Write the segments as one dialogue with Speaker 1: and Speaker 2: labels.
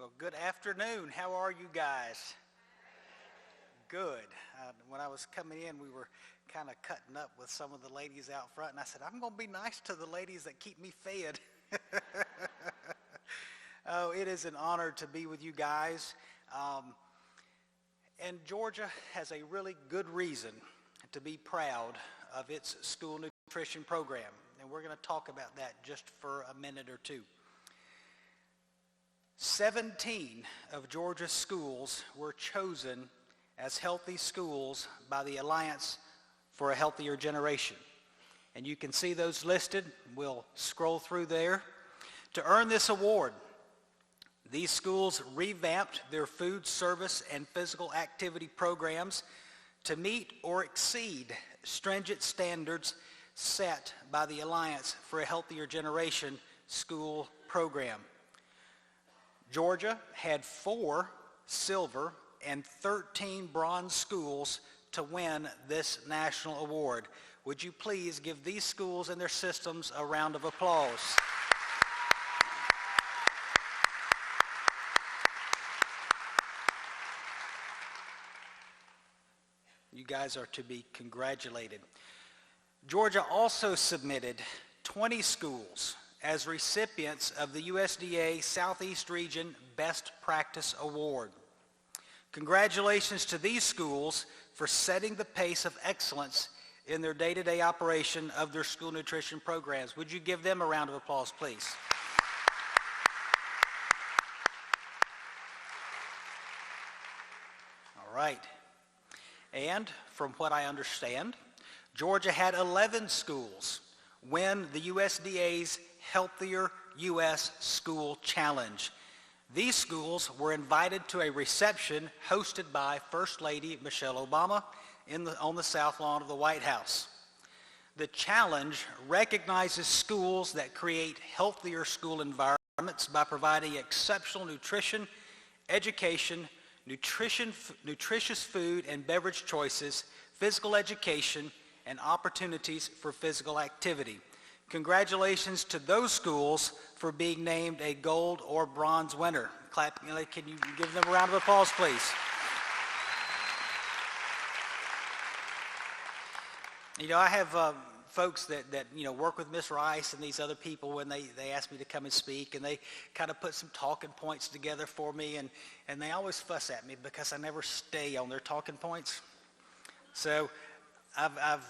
Speaker 1: Well, good afternoon. How are you guys? Good. When I was coming in, we were kind of cutting up with some of the ladies out front, and I said, I'm going to be nice to the ladies that keep me fed. Oh, it is an honor to be with you guys. And Georgia has a really good reason to be proud of its school nutrition program, and we're going to talk about that just for a minute or two. 17 of Georgia's schools were chosen as healthy schools by the Alliance for a Healthier Generation. And you can see those listed. We'll scroll through there. To earn this award, these schools revamped their food service and physical activity programs to meet or exceed stringent standards set by the Alliance for a Healthier Generation school program. Georgia had 4 silver and 13 bronze schools to win this national award. Would you please give these schools and their systems a round of applause? You guys are to be congratulated. Georgia also submitted 20 schools as recipients of the USDA Southeast Region Best Practice Award. Congratulations to these schools for setting the pace of excellence in their day-to-day operation of their school nutrition programs. Would you give them a round of applause, please? All right. And from what I understand, Georgia had 11 schools win the USDA's Healthier U.S. School Challenge. These schools were invited to a reception hosted by First Lady Michelle Obama on the South Lawn of the White House. The challenge recognizes schools that create healthier school environments by providing exceptional nutrition, education, nutritious food and beverage choices, physical education, and opportunities for physical activity. Congratulations to those schools for being named a gold or bronze winner. Can you give them a round of applause, please? You know, I have folks that work with Miss Rice and these other people when they ask me to come and speak, and they kind of put some talking points together for me, and they always fuss at me because I never stay on their talking points. So I've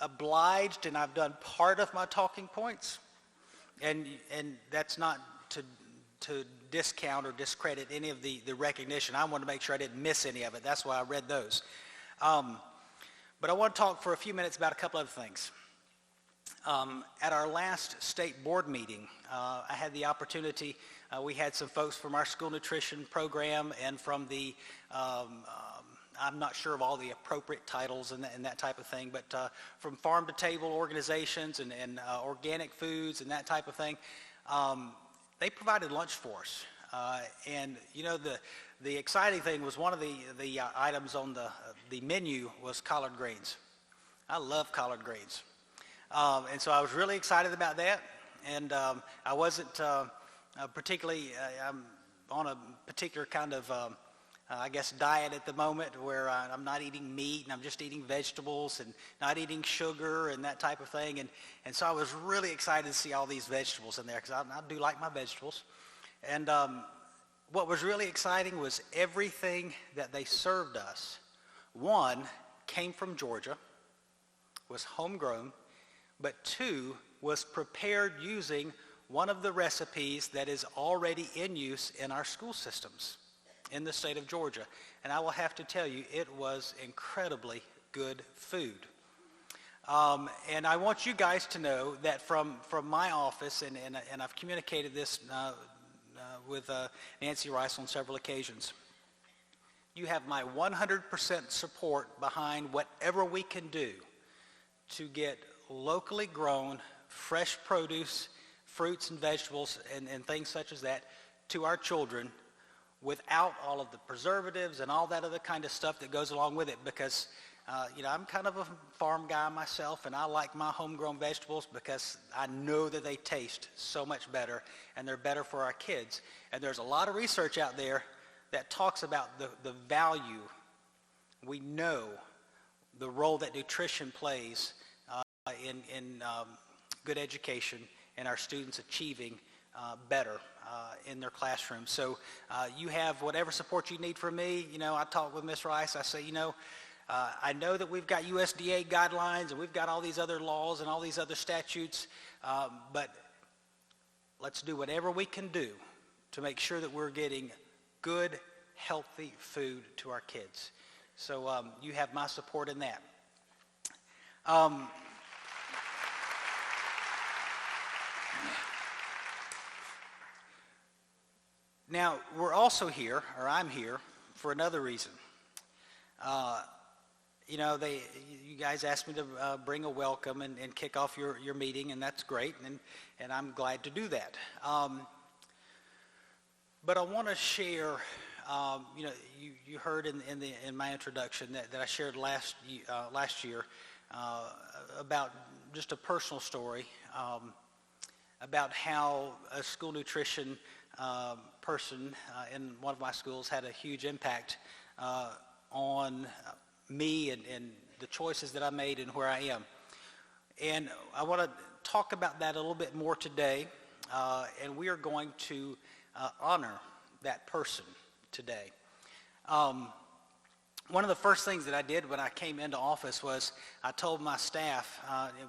Speaker 1: obliged and I've done part of my talking points, and that's not to discount or discredit any of the recognition. I want to make sure I didn't miss any of it. That's why I read those. But I want to talk for a few minutes about a couple other things. At our last state board meeting, I had the opportunity, we had some folks from our school nutrition program and from the I'm not sure of all the appropriate titles and that type of thing, but from farm to table organizations and organic foods and that type of thing, they provided lunch for us. And you know, the exciting thing was one of the items on the menu was collard greens. I love collard greens. And so I was really excited about that. And I wasn't particularly, I'm on a particular kind of I guess diet at the moment where I'm not eating meat and I'm just eating vegetables and not eating sugar and that type of thing. And so I was really excited to see all these vegetables in there because I do like my vegetables. And what was really exciting was everything that they served us, one, came from Georgia, was homegrown, but 2, was prepared using one of the recipes that is already in use in our school systems in the state of Georgia. And I will have to tell you, it was incredibly good food. And I want you guys to know that from my office, and I've communicated this with Nancy Rice on several occasions, you have my 100% support behind whatever we can do to get locally grown, fresh produce, fruits and vegetables and things such as that to our children without all of the preservatives and all that other kind of stuff that goes along with it, because I'm kind of a farm guy myself, and I like my homegrown vegetables because I know that they taste so much better, and they're better for our kids. And there's a lot of research out there that talks about the value. We know the role that nutrition plays in good education and our students achieving better in their classroom. So you have whatever support you need from me. I talk with Ms. Rice. I say, I know that we've got USDA guidelines and we've got all these other laws and all these other statutes, but let's do whatever we can do to make sure that we're getting good, healthy food to our kids. So you have my support in that. Now, we're also here, or I'm here, for another reason. You guys asked me to bring a welcome and kick off your meeting, and that's great, and I'm glad to do that. But I want to share, you heard in my introduction that I shared last year about just a personal story about how a school nutrition person in one of my schools had a huge impact on me and the choices that I made and where I am. And I want to talk about that a little bit more today, and we are going to honor that person today. One of the first things that I did when I came into office was I told my staff,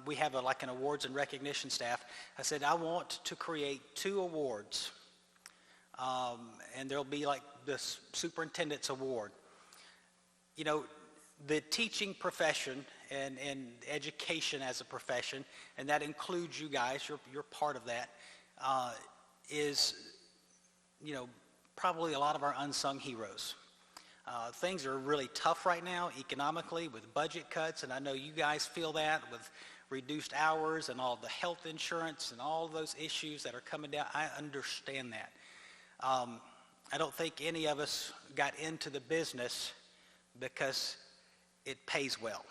Speaker 1: we have an awards and recognition staff, I said, I want to create 2 awards, and there'll be like this Superintendent's Award. The teaching profession and education as a profession, and that includes you guys, you're part of that, is, probably a lot of our unsung heroes. Things are really tough right now economically with budget cuts, and I know you guys feel that with reduced hours and all the health insurance and all those issues that are coming down. I understand that. I don't think any of us got into the business because it pays well.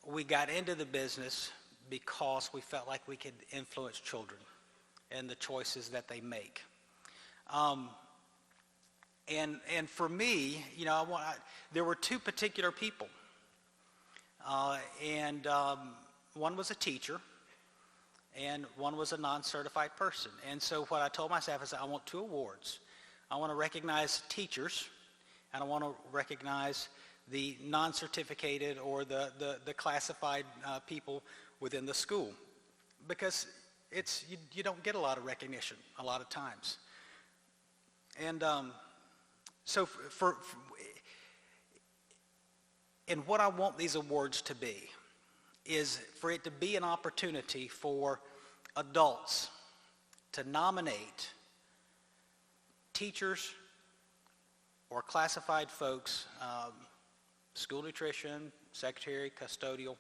Speaker 1: We got into the business because we felt like we could influence children and the choices that they make. And for me, there were 2 particular people. One was a teacher and one was a non-certified person. And so what I told my staff is I want 2 awards. I want to recognize teachers, and I want to recognize the non-certificated or the classified people within the school, because you don't get a lot of recognition a lot of times. And so and what I want these awards to be is for it to be an opportunity for adults to nominate teachers or classified folks, school nutrition, secretary, custodial,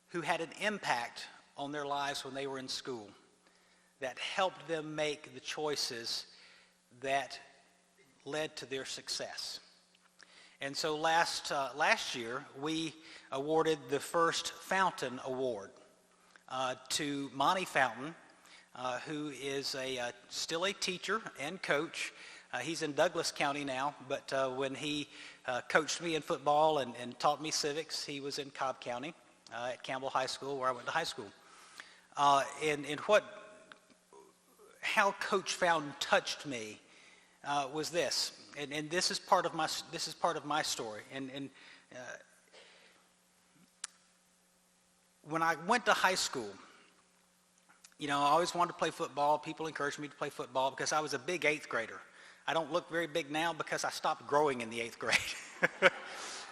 Speaker 1: who had an impact on their lives when they were in school, that helped them make the choices that led to their success. And so last year, we awarded the first Fountain Award to Monty Fountain, who is still a teacher and coach. He's in Douglas County now, but when he coached me in football and taught me civics, he was in Cobb County at Campbell High School, where I went to high school. And how Coach Fountain touched me was this, and this is part of my story. And when I went to high school, I always wanted to play football. People encouraged me to play football because I was a big 8th grader. I don't look very big now because I stopped growing in the 8th grade.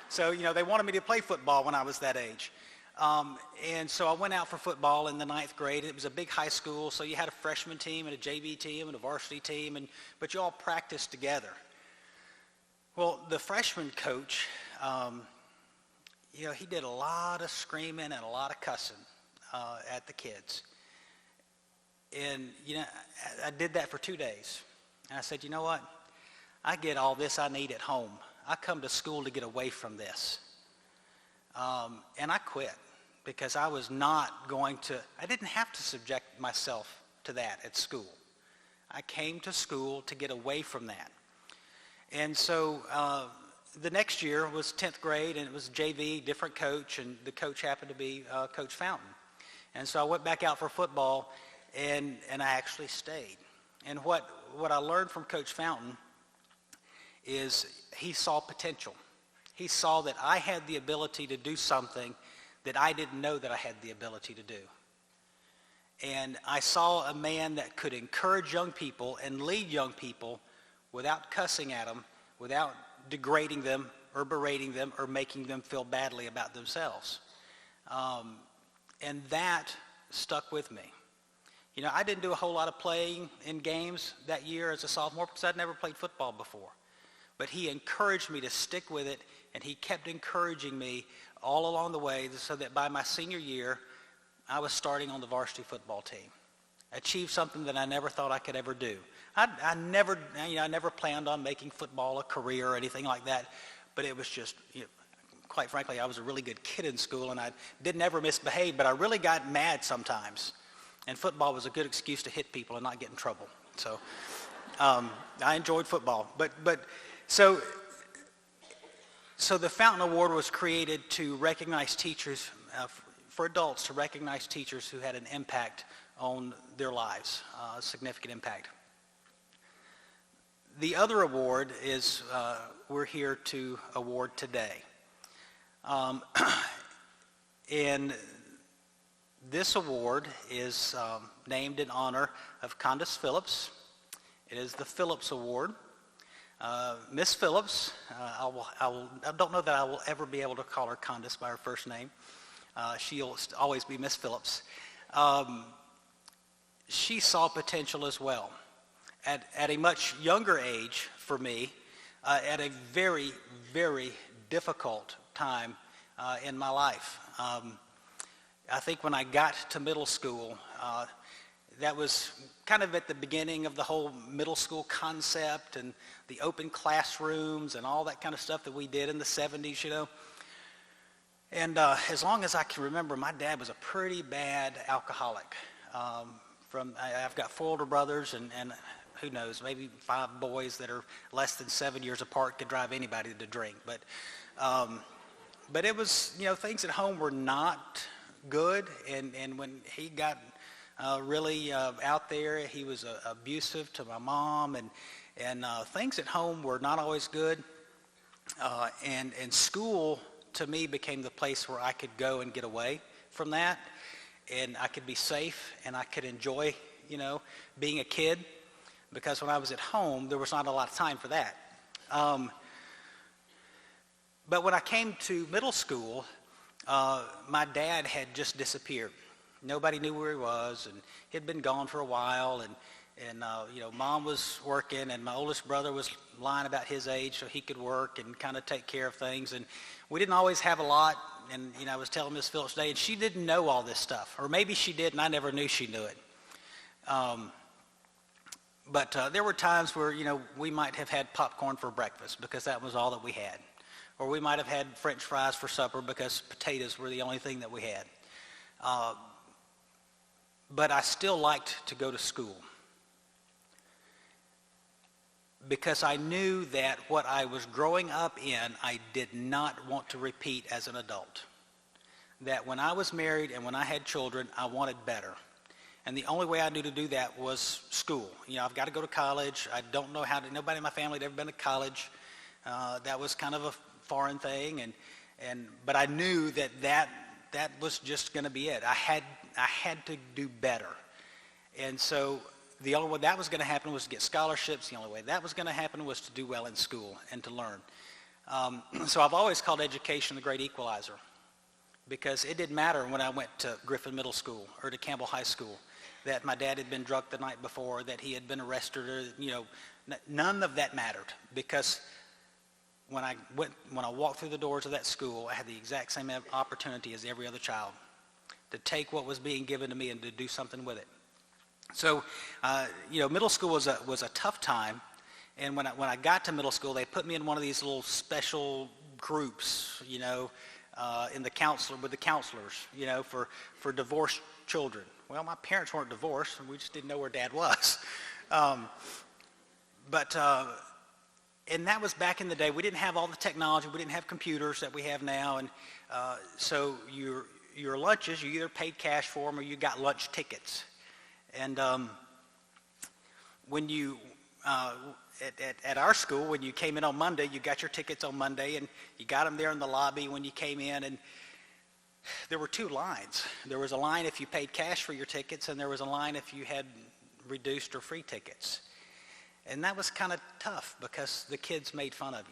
Speaker 1: So, they wanted me to play football when I was that age. And so I went out for football in the 9th grade. It was a big high school, so you had a freshman team and a JV team and a varsity team, but you all practiced together. Well, the freshman coach, he did a lot of screaming and a lot of cussing at the kids. And, I did that for 2 days. And I said, you know what? I get all this I need at home. I come to school to get away from this. And I quit because I was not going to, I didn't have to subject myself to that at school. I came to school to get away from that. And so the next year was 10th grade, and it was JV, different coach, and the coach happened to be Coach Fountain. And so I went back out for football, and I actually stayed. And what I learned from Coach Fountain is he saw potential. He saw that I had the ability to do something that I didn't know that I had the ability to do. And I saw a man that could encourage young people and lead young people without cussing at them, without degrading them or berating them or making them feel badly about themselves. And that stuck with me. You know, I didn't do a whole lot of playing in games that year as a sophomore because I'd never played football before. But he encouraged me to stick with it, and he kept encouraging me all along the way so that by my senior year, I was starting on the varsity football team. Achieved something that I never thought I could ever do. I never planned on making football a career or anything like that, but it was just, quite frankly, I was a really good kid in school, and I didn't ever misbehave, but I really got mad sometimes. And football was a good excuse to hit people and not get in trouble. So I enjoyed football. So the Fountain Award was created to recognize teachers, for adults, to recognize teachers who had an impact on their lives, a significant impact. The other award is we're here to award today. And this award is named in honor of Condyce Phillips. It is the Phillips Award. Miss Phillips, I don't know that I will ever be able to call her Condyce by her first name. She'll always be Miss Phillips. She saw potential as well. At a much younger age for me, at a very, very difficult time in my life. I think when I got to middle school, that was kind of at the beginning of the whole middle school concept and the open classrooms and all that kind of stuff that we did in the 70s, you know. And as long as I can remember, my dad was a pretty bad alcoholic. I've got 4 older brothers, and who knows, maybe 5 boys that are less than 7 years apart could drive anybody to drink. But it was, things at home were not good, and when he got really out there, he was abusive to my mom, and things at home were not always good. And school, to me, became the place where I could go and get away from that, and I could be safe, and I could enjoy, being a kid, because when I was at home, there was not a lot of time for that. But when I came to middle school, my dad had just disappeared. Nobody knew where he was, and he had been gone for a while, and Mom was working, and my oldest brother was lying about his age so he could work and kind of take care of things, and we didn't always have a lot, and I was telling Miss Phillips today, and she didn't know all this stuff, or maybe she did, and I never knew she knew it. But there were times where, we might have had popcorn for breakfast because that was all that we had, or we might have had French fries for supper because potatoes were the only thing that we had. But I still liked to go to school because I knew that what I was growing up in, I did not want to repeat as an adult. That when I was married and when I had children, I wanted better. And the only way I knew to do that was school. I've got to go to college. I don't know how to, nobody in my family had ever been to college. That was kind of a foreign thing. But I knew that was just going to be it. I had to do better. And so the only way that was going to happen was to get scholarships. The only way that was going to happen was to do well in school and to learn. So I've always called education the great equalizer, because it didn't matter when I went to Griffin Middle School or to Campbell High School that my dad had been drunk the night before, that he had been arrested, or none of that mattered, because when I walked through the doors of that school, I had the exact same opportunity as every other child to take what was being given to me and to do something with it. So, middle school was a tough time, And when I got to middle school, they put me in one of these little special groups, in the with the counselors, for divorced children. Well, my parents weren't divorced, and we just didn't know where Dad was. And that was back in the day. We didn't have all the technology. We didn't have computers that we have now. And so your lunches, you either paid cash for them or you got lunch tickets. And when you, at our school, when you came in on Monday, you got your tickets on Monday, and you got them there in the lobby when you came in. And there were two lines. There was a line if you paid cash for your tickets, and there was a line if you had reduced or free tickets. And that was kind of tough because the kids made fun of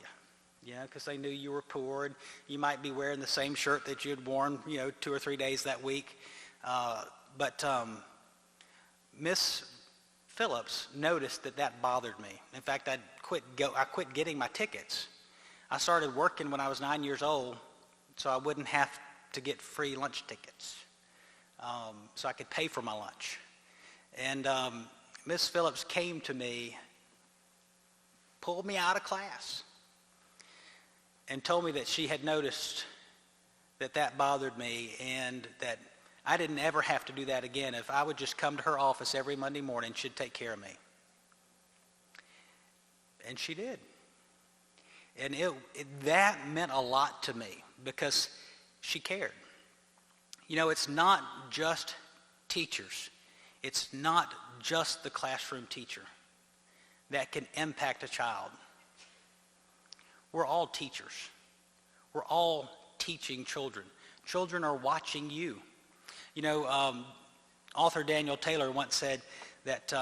Speaker 1: you, because they knew you were poor, and you might be wearing the same shirt that you had worn, 2 or 3 days that week. But Miss Phillips noticed that bothered me. In fact, I quit getting my tickets. I started working when I was 9 years old, so I wouldn't have to get free lunch tickets, so I could pay for my lunch. And Miss Phillips came to me, pulled me out of class, and told me that she had noticed that bothered me, and that I didn't ever have to do that again. If I would just come to her office every Monday morning, she'd take care of me. And she did. And that meant a lot to me because she cared. It's not just teachers. It's not just the classroom teacher that can impact a child. We're all teachers. We're all teaching children. Children are watching you. Author Daniel Taylor once said that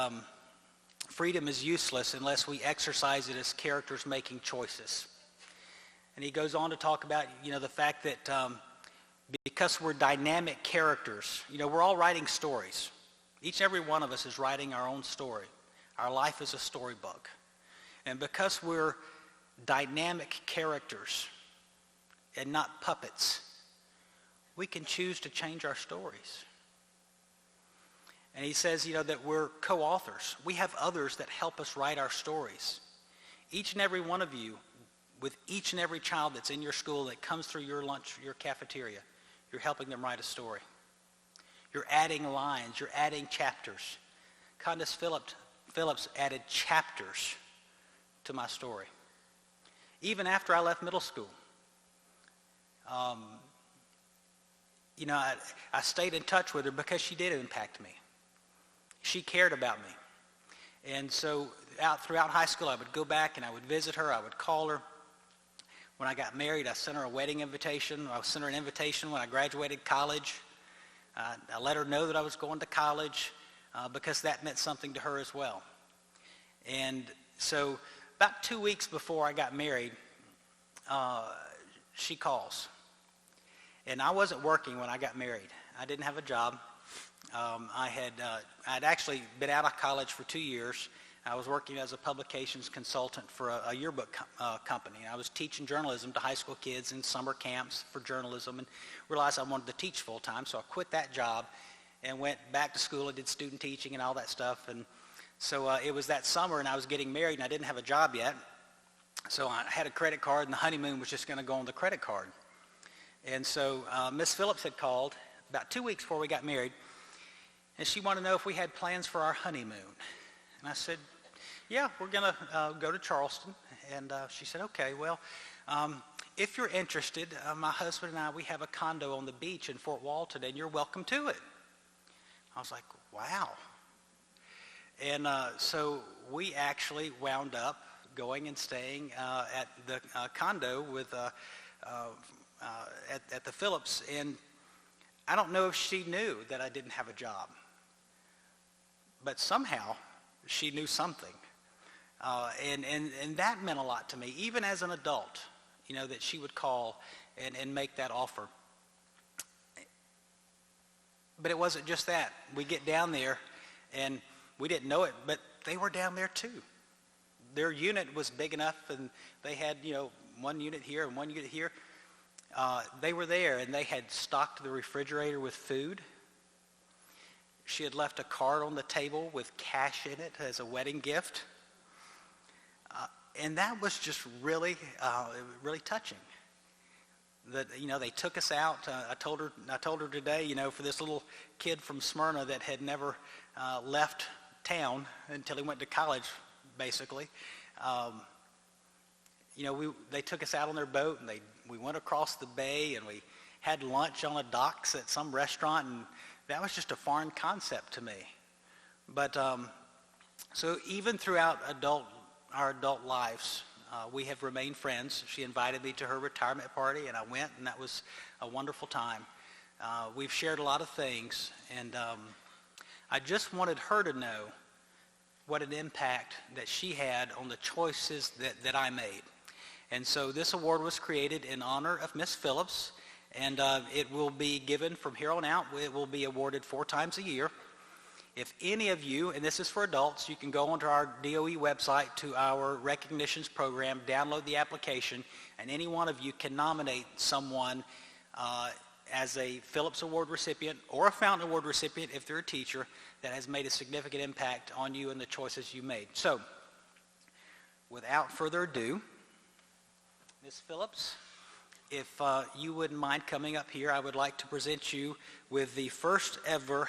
Speaker 1: freedom is useless unless we exercise it as characters making choices. And he goes on to talk about, the fact that because we're dynamic characters, we're all writing stories. Each and every one of us is writing our own story. Our life is a storybook. And because we're dynamic characters and not puppets, we can choose to change our stories. And he says, that we're co-authors. We have others that help us write our stories. Each and every one of you, with each and every child that's in your school that comes through your cafeteria, you're helping them write a story. You're adding lines. You're adding chapters. Condyce Phillips added chapters to my story. Even after I left middle school, I stayed in touch with her because she did impact me. She cared about me. And so throughout high school, I would go back and I would visit her. I would call her. When I got married, I sent her a wedding invitation. I sent her an invitation when I graduated college. I let her know that I was going to college because that meant something to her as well. And so about 2 weeks before I got married, she calls. And I wasn't working when I got married. I didn't have a job. I'd actually been out of college for 2 years. I was working as a publications consultant for a yearbook company. I was teaching journalism to high school kids in summer camps for journalism, and realized I wanted to teach full time, so I quit that job and went back to school and did student teaching and all that stuff. And so it was that summer, and I was getting married, and I didn't have a job yet. So I had a credit card, and the honeymoon was just going to go on the credit card. And so Miss Phillips had called about 2 weeks before we got married, and she wanted to know if we had plans for our honeymoon. And I said, yeah, we're going to go to Charleston. And she said, okay, well, if you're interested, my husband and I, we have a condo on the beach in Fort Walton, and you're welcome to it. I was like, wow. And so we actually wound up going and staying at the condo with at the Phillips. And I don't know if she knew that I didn't have a job, but somehow she knew something. And that meant a lot to me, even as an adult, that she would call and make that offer. But it wasn't just that. We get down there, and we didn't know it, but they were down there too. Their unit was big enough, and they had, one unit here and one unit here. They were there, and they had stocked the refrigerator with food. She had left a card on the table with cash in it as a wedding gift. And that was just really, really touching. That, they took us out. I told her today, for this little kid from Smyrna that had never left town until he went to college, basically. They took us out on their boat, and we went across the bay, and we had lunch on the docks at some restaurant, and that was just a foreign concept to me. But so even throughout our adult lives, we have remained friends. She invited me to her retirement party, and I went, and that was a wonderful time. We've shared a lot of things, and I just wanted her to know what an impact that she had on the choices that I made. And so this award was created in honor of Miss Phillips, and it will be given from here on out. It will be awarded 4 times a year. If any of you, and this is for adults, you can go onto our DOE website to our recognitions program, download the application, and any one of you can nominate someone as a Phillips Award recipient or a Fountain Award recipient if they're a teacher that has made a significant impact on you and the choices you made. So, without further ado, Ms. Phillips, if you wouldn't mind coming up here, I would like to present you with the first ever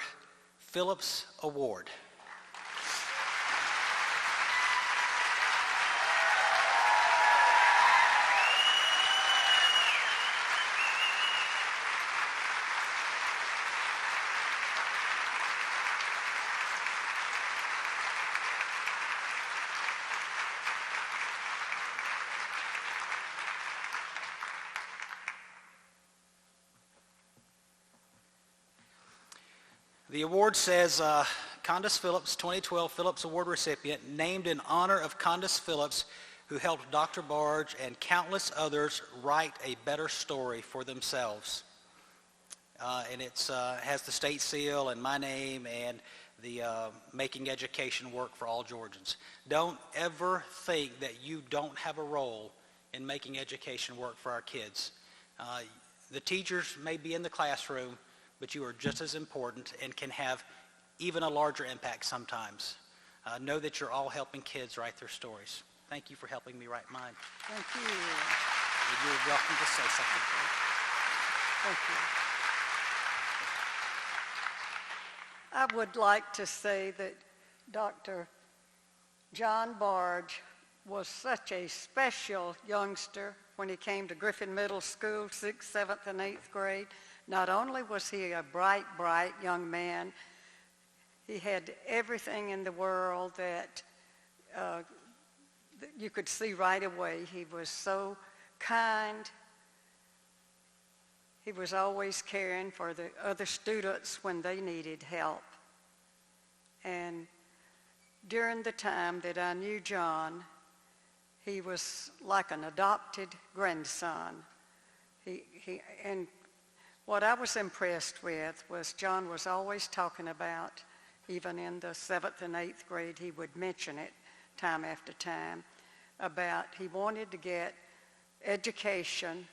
Speaker 1: Phillips Award. The award says, Condyce Phillips, 2012 Phillips Award recipient, named in honor of Condyce Phillips, who helped Dr. Barge and countless others write a better story for themselves. And it has the state seal and my name and the Making Education Work for All Georgians. Don't ever think that you don't have a role in making education work for our kids. The teachers may be in the classroom, but you are just as important and can have even a larger impact sometimes. Know that you're all helping kids write their stories. Thank you for helping me write mine.
Speaker 2: Thank you.
Speaker 1: And you're welcome to say something.
Speaker 2: Thank you. I would like to say that Dr. John Barge was such a special youngster when he came to Griffin Middle School, 6th, 7th, and 8th grade. Not only was he a bright, bright young man, he had everything in the world that you could see right away. He was so kind. He was always caring for the other students when they needed help. And during the time that I knew John, he was like an adopted grandson. And what I was impressed with was John was always talking about, even in the 7th and 8th grade, he would mention it time after time, about he wanted to get education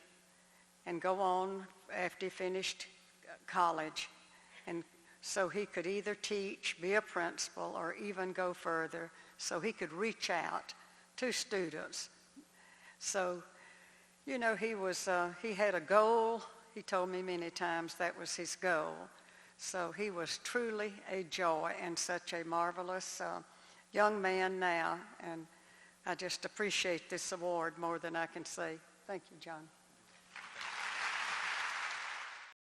Speaker 2: and go on after he finished college, and so he could either teach, be a principal, or even go further, so he could reach out to students. So, he had a goal. He told me many times that was his goal. So he was truly a joy and such a marvelous young man now. And I just appreciate this award more than I can say. Thank you, John.